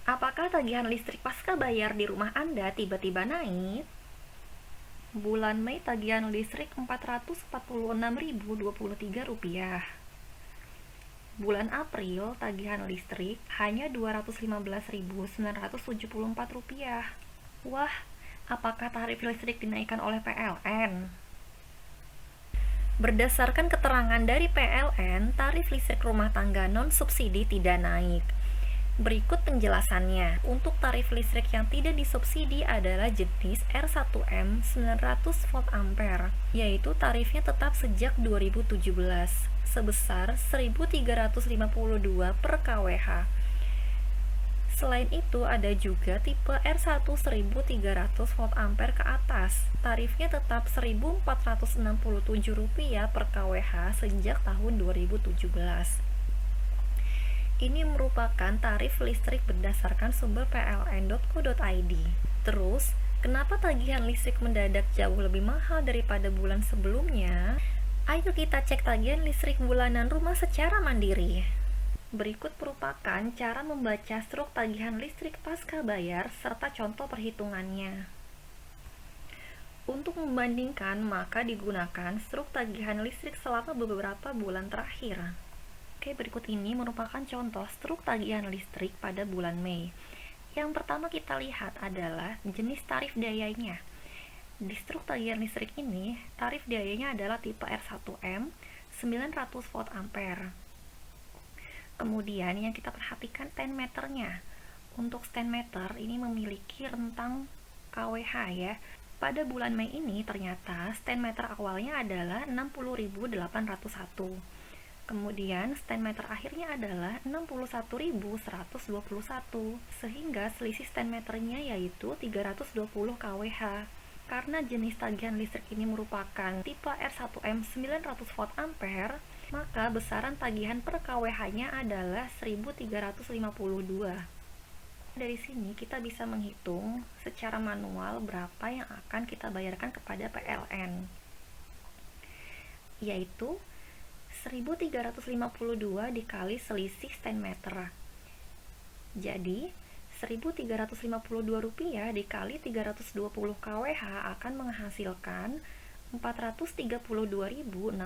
Apakah tagihan listrik pasca bayar di rumah Anda tiba-tiba naik? Bulan Mei tagihan listrik Rp446.023. Bulan April tagihan listrik hanya Rp215.974. Wah, apakah tarif listrik dinaikkan oleh PLN? Berdasarkan keterangan dari PLN, tarif listrik rumah tangga non-subsidi tidak naik. Berikut penjelasannya. Untuk tarif listrik yang tidak disubsidi adalah jenis R1M 900 volt ampere, yaitu tarifnya tetap sejak 2017 sebesar 1.352 per kWh. Selain itu ada juga tipe R1 1300 volt ampere ke atas. Tarifnya tetap Rp1.467 per kWh sejak tahun 2017. Ini merupakan tarif listrik berdasarkan sumber pln.co.id. Terus, kenapa tagihan listrik mendadak jauh lebih mahal daripada bulan sebelumnya? Ayo kita cek tagihan listrik bulanan rumah secara mandiri. Berikut merupakan cara membaca struk tagihan listrik pasca bayar serta contoh perhitungannya. Untuk membandingkan, maka digunakan struk tagihan listrik selama beberapa bulan terakhir. Oke, berikut ini merupakan contoh struk tagihan listrik pada bulan Mei. Yang pertama kita lihat adalah jenis tarif dayanya. Di struk tagihan listrik ini, tarif dayanya adalah tipe R1M 900 volt ampere. Kemudian yang kita perhatikan stand meternya. Untuk stand meter ini memiliki rentang kWh ya. Pada bulan Mei ini ternyata stand meter awalnya adalah 60.801. Kemudian stand meter akhirnya adalah 61.121, sehingga selisih stand meternya yaitu 320 kWh. Karena jenis tagihan listrik ini merupakan tipe R1M 900 volt ampere, maka besaran tagihan per kWh-nya adalah 1.352. Dari sini kita bisa menghitung secara manual berapa yang akan kita bayarkan kepada PLN, yaitu 1.352 dikali selisih stand meter. Jadi, Rp1.352 dikali 320 kWh akan menghasilkan Rp432.640.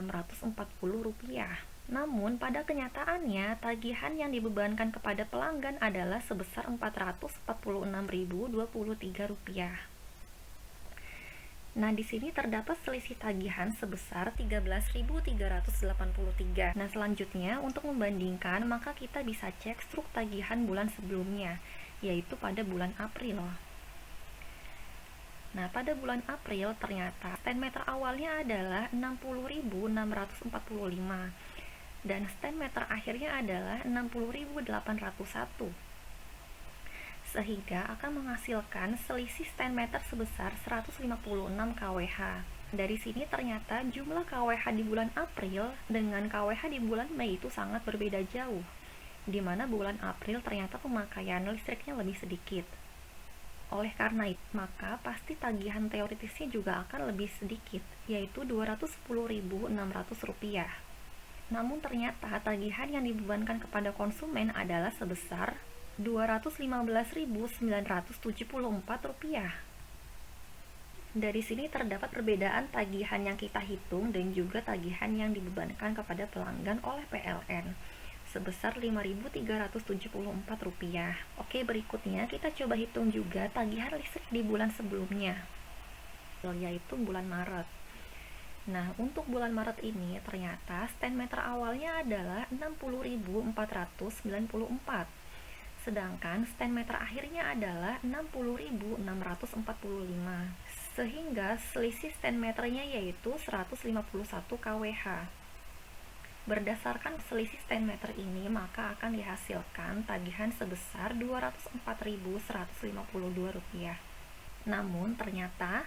Namun, pada kenyataannya, tagihan yang dibebankan kepada pelanggan adalah sebesar Rp446.023. Nah, di sini terdapat selisih tagihan sebesar Rp13.383. Nah, selanjutnya untuk membandingkan, maka kita bisa cek struk tagihan bulan sebelumnya, yaitu pada bulan April. Nah, pada bulan April ternyata stand meter awalnya adalah 60.645 dan stand meter akhirnya adalah 60.801. Sehingga akan menghasilkan selisih stand meter sebesar 156 kWh. Dari sini ternyata jumlah kWh di bulan April dengan kWh di bulan Mei itu sangat berbeda jauh, di mana bulan April ternyata pemakaian listriknya lebih sedikit. Oleh karena itu, maka pasti tagihan teoritisnya juga akan lebih sedikit, yaitu Rp210.600. Namun ternyata tagihan yang dibebankan kepada konsumen adalah sebesar Rp215.974. Dari sini terdapat perbedaan tagihan yang kita hitung dan juga tagihan yang dibebankan kepada pelanggan oleh PLN sebesar Rp5.374. Oke, berikutnya kita coba hitung juga tagihan listrik di bulan sebelumnya, yaitu bulan Maret. Nah, untuk bulan Maret ini ternyata stand meter awalnya adalah 60.494. Sedangkan stand meter akhirnya adalah 60.645, sehingga selisih stand meternya yaitu 151 kWh. Berdasarkan selisih stand meter ini, maka akan dihasilkan tagihan sebesar Rp204.152. Namun ternyata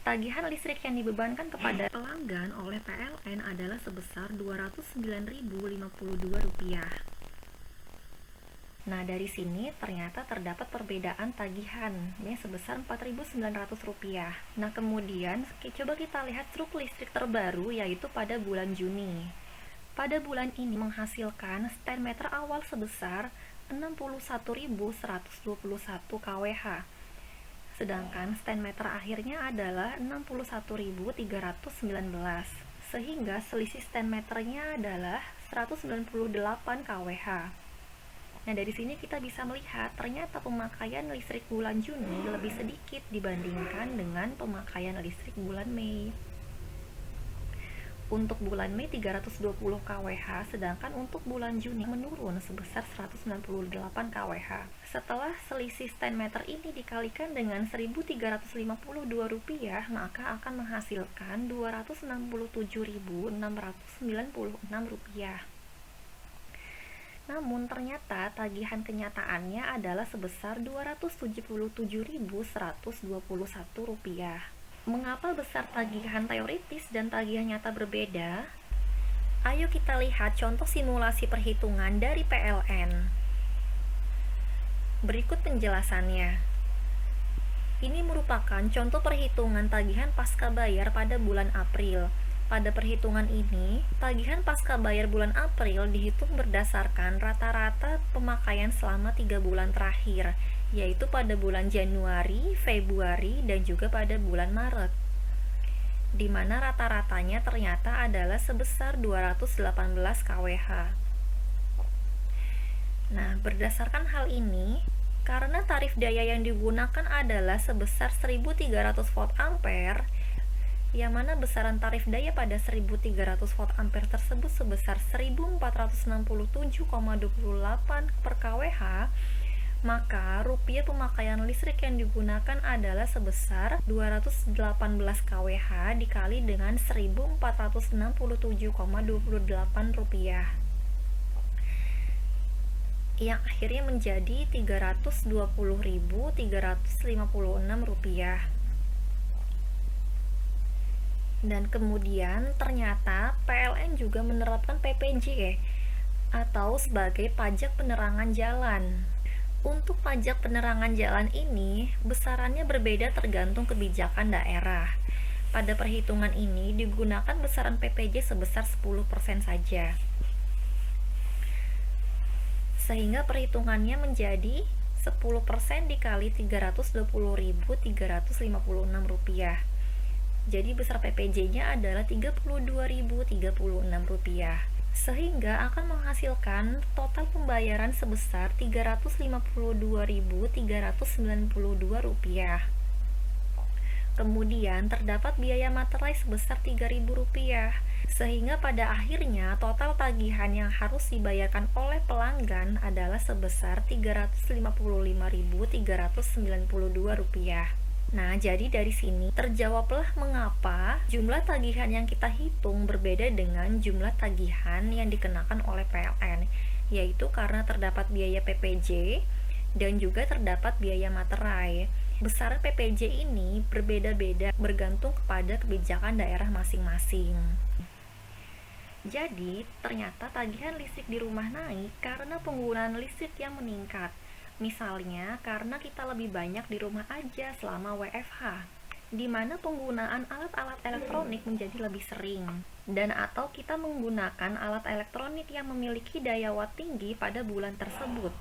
tagihan listrik yang dibebankan kepada pelanggan oleh PLN adalah sebesar Rp209.052. Nah, dari sini ternyata terdapat perbedaan tagihan yang sebesar Rp4.900. Nah, kemudian coba kita lihat struk listrik terbaru yaitu pada bulan Juni. Pada bulan ini menghasilkan stand meter awal sebesar 61.121 kWh. Sedangkan stand meter akhirnya adalah 61.319, sehingga selisih stand meternya adalah 198 kWh. Nah, dari sini kita bisa melihat ternyata pemakaian listrik bulan Juni lebih sedikit dibandingkan dengan pemakaian listrik bulan Mei. Untuk bulan Mei 320 kWh, sedangkan untuk bulan Juni menurun sebesar 198 kWh. Setelah selisih stand meter ini dikalikan dengan Rp1.352, maka akan menghasilkan Rp267.696. Namun ternyata tagihan kenyataannya adalah sebesar Rp277.121. Mengapa besar tagihan teoritis dan tagihan nyata berbeda? Ayo kita lihat contoh simulasi perhitungan dari PLN. Berikut penjelasannya. Ini merupakan contoh perhitungan tagihan pasca bayar pada bulan April. Pada perhitungan ini, tagihan pasca bayar bulan April dihitung berdasarkan rata-rata pemakaian selama 3 bulan terakhir, yaitu pada bulan Januari, Februari, dan juga pada bulan Maret, di mana rata-ratanya ternyata adalah sebesar 218 kWh. Nah, berdasarkan hal ini, karena tarif daya yang digunakan adalah sebesar 1300 volt ampere, yang mana besaran tarif daya pada 1300 volt ampere tersebut sebesar 1467,28 per kWh, maka rupiah pemakaian listrik yang digunakan adalah sebesar 218 kWh dikali dengan 1467,28 rupiah, yang akhirnya menjadi 320.356 rupiah. Dan kemudian ternyata PLN juga menerapkan PPJ atau sebagai pajak penerangan jalan. Untuk pajak penerangan jalan ini besarannya berbeda tergantung kebijakan daerah. Pada perhitungan ini digunakan besaran PPJ sebesar 10% saja, sehingga perhitungannya menjadi 10% dikali 320.356 rupiah. Jadi besar PPJ-nya adalah Rp32.036, sehingga akan menghasilkan total pembayaran sebesar Rp352.392. Kemudian terdapat biaya materai sebesar Rp3.000, sehingga pada akhirnya total tagihan yang harus dibayarkan oleh pelanggan adalah sebesar Rp355.392. Nah, jadi dari sini terjawablah mengapa jumlah tagihan yang kita hitung berbeda dengan jumlah tagihan yang dikenakan oleh PLN, yaitu karena terdapat biaya PPJ dan juga terdapat biaya materai. Besaran PPJ ini berbeda-beda bergantung kepada kebijakan daerah masing-masing. Jadi, ternyata tagihan listrik di rumah naik karena penggunaan listrik yang meningkat. Misalnya, karena kita lebih banyak di rumah aja selama WFH, di mana penggunaan alat-alat elektronik menjadi lebih sering, dan atau kita menggunakan alat elektronik yang memiliki daya watt tinggi pada bulan tersebut.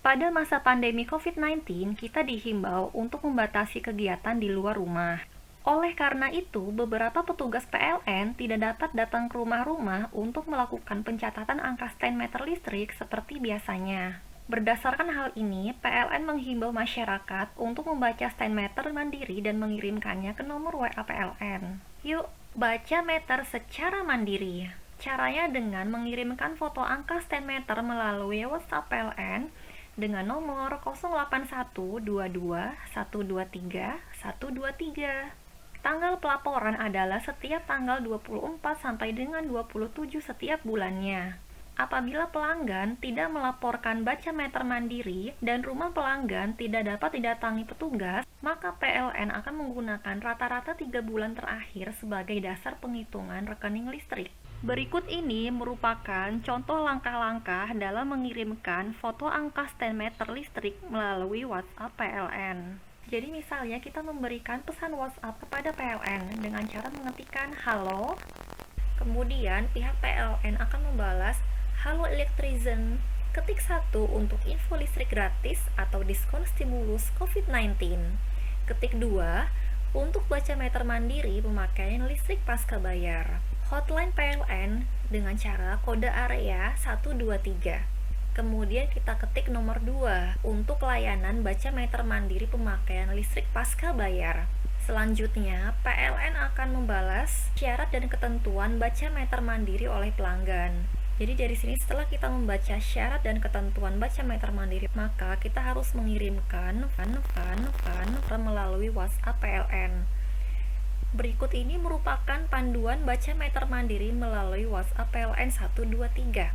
Pada masa pandemi COVID-19, kita dihimbau untuk membatasi kegiatan di luar rumah. Oleh karena itu, beberapa petugas PLN tidak dapat datang ke rumah-rumah untuk melakukan pencatatan angka stand meter listrik seperti biasanya. Berdasarkan hal ini, PLN menghimbau masyarakat untuk membaca stand meter mandiri dan mengirimkannya ke nomor WA PLN. Yuk, baca meter secara mandiri. Caranya dengan mengirimkan foto angka stand meter melalui WhatsApp PLN dengan nomor 08122123123. Tanggal pelaporan adalah setiap tanggal 24 sampai dengan 27 setiap bulannya. Apabila pelanggan tidak melaporkan baca meter mandiri dan rumah pelanggan tidak dapat didatangi petugas, maka PLN akan menggunakan rata-rata 3 bulan terakhir sebagai dasar penghitungan rekening listrik. Berikut ini merupakan contoh langkah-langkah dalam mengirimkan foto angka stand meter listrik melalui WhatsApp PLN. Jadi misalnya kita memberikan pesan WhatsApp kepada PLN dengan cara mengetikkan halo, kemudian pihak PLN akan membalas halo electrician Ketik 1 untuk info listrik gratis atau diskon stimulus COVID-19. Ketik 2 untuk baca meter mandiri pemakaian listrik pasca bayar. Hotline PLN dengan cara kode area 123. Kemudian kita ketik nomor 2 untuk layanan baca meter mandiri pemakaian listrik pasca bayar. Selanjutnya, PLN akan membalas syarat dan ketentuan baca meter mandiri oleh pelanggan. Jadi dari sini setelah kita membaca syarat dan ketentuan baca meter mandiri, maka kita harus mengirimkan melalui WhatsApp PLN. Berikut ini merupakan panduan baca meter mandiri melalui WhatsApp PLN 123.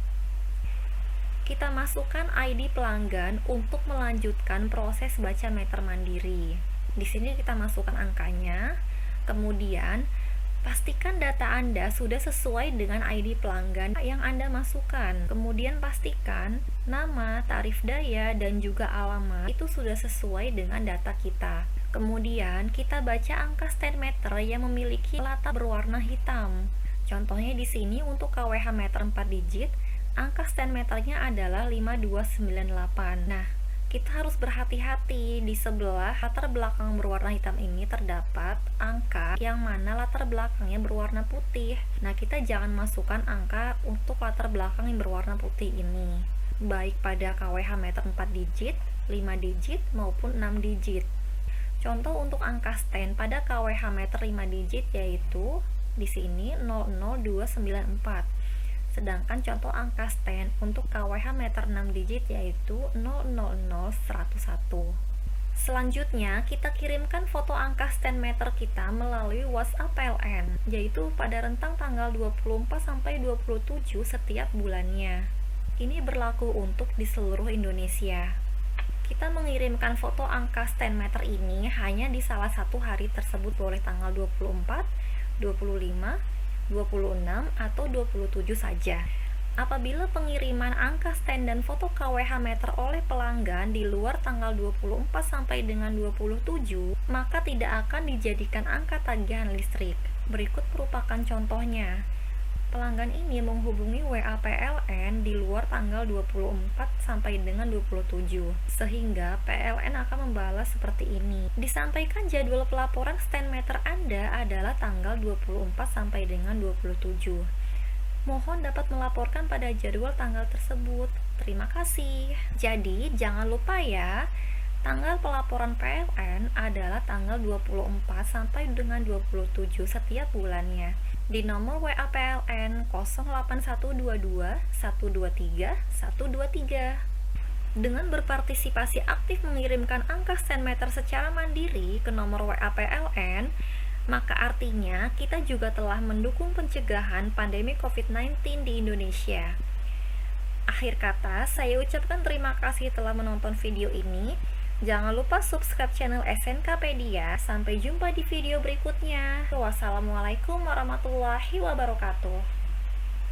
Kita masukkan ID pelanggan untuk melanjutkan proses baca meter mandiri. Di sini kita masukkan angkanya, kemudian pastikan data Anda sudah sesuai dengan ID pelanggan yang Anda masukkan. Kemudian pastikan nama, tarif daya, dan juga alamat itu sudah sesuai dengan data kita. Kemudian kita baca angka stand meter yang memiliki latar berwarna hitam. Contohnya di sini untuk KWH meter 4 digit, angka stand meternya adalah 5298. Nah, kita harus berhati-hati, di sebelah latar belakang berwarna hitam ini terdapat angka yang mana latar belakangnya berwarna putih. Nah, kita jangan masukkan angka untuk latar belakang yang berwarna putih ini, baik pada KWH meter 4 digit, 5 digit, maupun 6 digit. Contoh untuk angka stand pada KWH meter 5 digit yaitu di sini 00294. Sedangkan contoh angka stand untuk KWH meter 6 digit yaitu 000101. Selanjutnya, kita kirimkan foto angka stand meter kita melalui WhatsApp PLN, yaitu pada rentang tanggal 24 sampai 27 setiap bulannya. Ini berlaku untuk di seluruh Indonesia. Kita mengirimkan foto angka stand meter ini hanya di salah satu hari tersebut, boleh tanggal 24, 25, 26 atau 27 saja. Apabila pengiriman angka stand dan foto KWH meter oleh pelanggan di luar tanggal 24 sampai dengan 27, maka tidak akan dijadikan angka tagihan listrik. Berikut merupakan contohnya. Pelanggan ini menghubungi WA PLN di luar tanggal 24 sampai dengan 27, sehingga PLN akan membalas seperti ini. Disampaikan jadwal pelaporan stand meter Anda adalah tanggal 24 sampai dengan 27. Mohon dapat melaporkan pada jadwal tanggal tersebut. Terima kasih. Jadi, jangan lupa ya, tanggal pelaporan PLN adalah tanggal 24 sampai dengan 27 setiap bulannya. Di nomor WA PLN 08122 123 123. Dengan berpartisipasi aktif mengirimkan angka stand meter secara mandiri ke nomor WA PLN, maka artinya kita juga telah mendukung pencegahan pandemi COVID-19 di Indonesia. Akhir kata, saya ucapkan terima kasih telah menonton video ini. Jangan lupa subscribe channel SNKpedia. Sampai jumpa di video berikutnya. Wassalamualaikum warahmatullahi wabarakatuh.